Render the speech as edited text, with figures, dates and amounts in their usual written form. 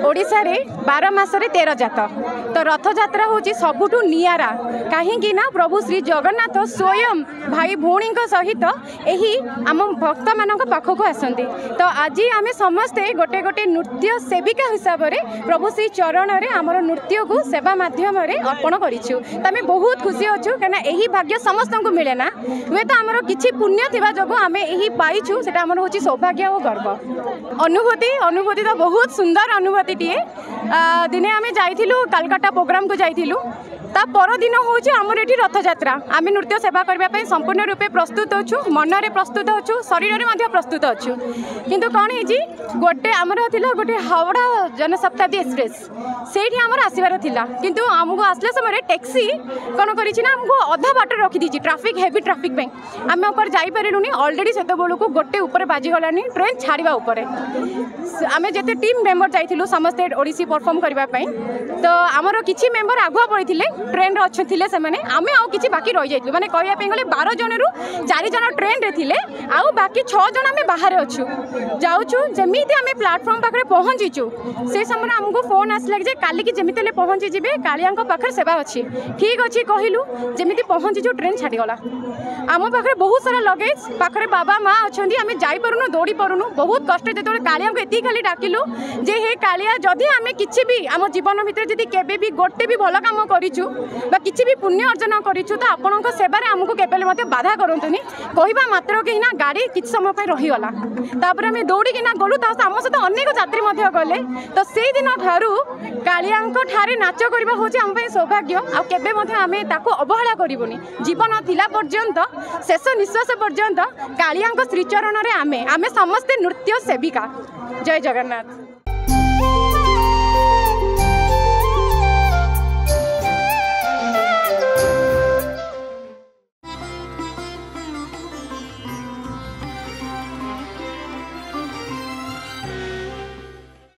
ओडिशा रे 12 मासरे 13 जात तो रथ यात्रा हूँ सबुठू नियारा कहीं ना प्रभु श्री जगन्नाथ स्वयं भाई भौणी सहित यही आम भक्त मान पाखक आसती। तो आज आम समस्ते गोटे गोटे नृत्य सेविका हिसाब से प्रभु श्री चरण में आमर नृत्य को सेवा मध्यम अर्पण करूँ। तो आम बहुत खुशी अच्छु कहीं यही भाग्य समस्त को मिले ना हुए तो आमर किसी पुण्य थी जो आम यही पाइछु से हूँ सौभाग्य और गर्व। अनुभूति तो बहुत सुंदर अनुभूति टीए दिने आम जाइलु कलकत्ता प्रोग्राम को जाइलु ता परदिन हूँ आमर ये रथ यात्रा आम नृत्य सेवा करने संपूर्ण रूपे प्रस्तुत अच्छु मनरे प्रस्तुत अच्छु शरीर में प्रस्तुत अच्छु किंतु कौन है गोटे आमर गोटे हावड़ा जनशताब्दी एक्सप्रेस से आमर आसबार था किंतु आमको आसला समय टैक्सी कौन करमको अधा बाट रखी ट्राफिक हेवी ट्राफिक आम ऊपर जापरूनी अलरेडी से को गोटे ऊपर बाजिगलानी ट्रेन छाड़ा उपर आम जिते टीम मेम्बर जाइलु समस्ते ओडिसी परफॉर्म करने तो आमर किसी मेम्बर आगुआ पड़े ट्रेन अच्छे थे से आम आउ कि बाकी रही जाइलु माने कहवाई गले 12 जन रु 4 जन ट्रेन रे थिले आउ बाकी 6 जन आम बाहर अच्छु जाऊँ जमी आम प्लाटफर्म पाखे पहुँचीचु से समय आमको फोन आसला कि काली की जमी पहुँची जी कालिया पाखे सेवा अच्छी ठीक अच्छे कहलु जमी पहुँचीचु ट्रेन छाड़गला आम पाखे बहुत सारा लगेज पाखे बाबा माँ अच्छा आम जापरूनु दौड़ी पारूनु बहुत कष्ट जो कालिया को ये खाली डाकिलु जे हे कालिया जदि आम कि भी आम जीवन भितर जदि केबे भी गोटे भी भल काम करिछु बा किछि भी पुण्य अर्जन करिछु तो आपनक सेवारे आमको केबेले मते बाधा करंतुनी कहबा मात्र के ना गाड़ी किछ समय पे रहीगला तापर आम दौड़ी किना गलु ता आम सहित अनेक यात्री मध्य गले तो से दिन ठारू कालियाक ठारे नाच करबा होछि आम पे सौभाग्य आ केबे मते आम ताको अवहेला करिवोनी जीवन थिला पर्यंत शेष निश्वास पर्यंत कालियाक श्रीचरण रे आमे समस्ते नृत्य सेविका। जय जगन्नाथ।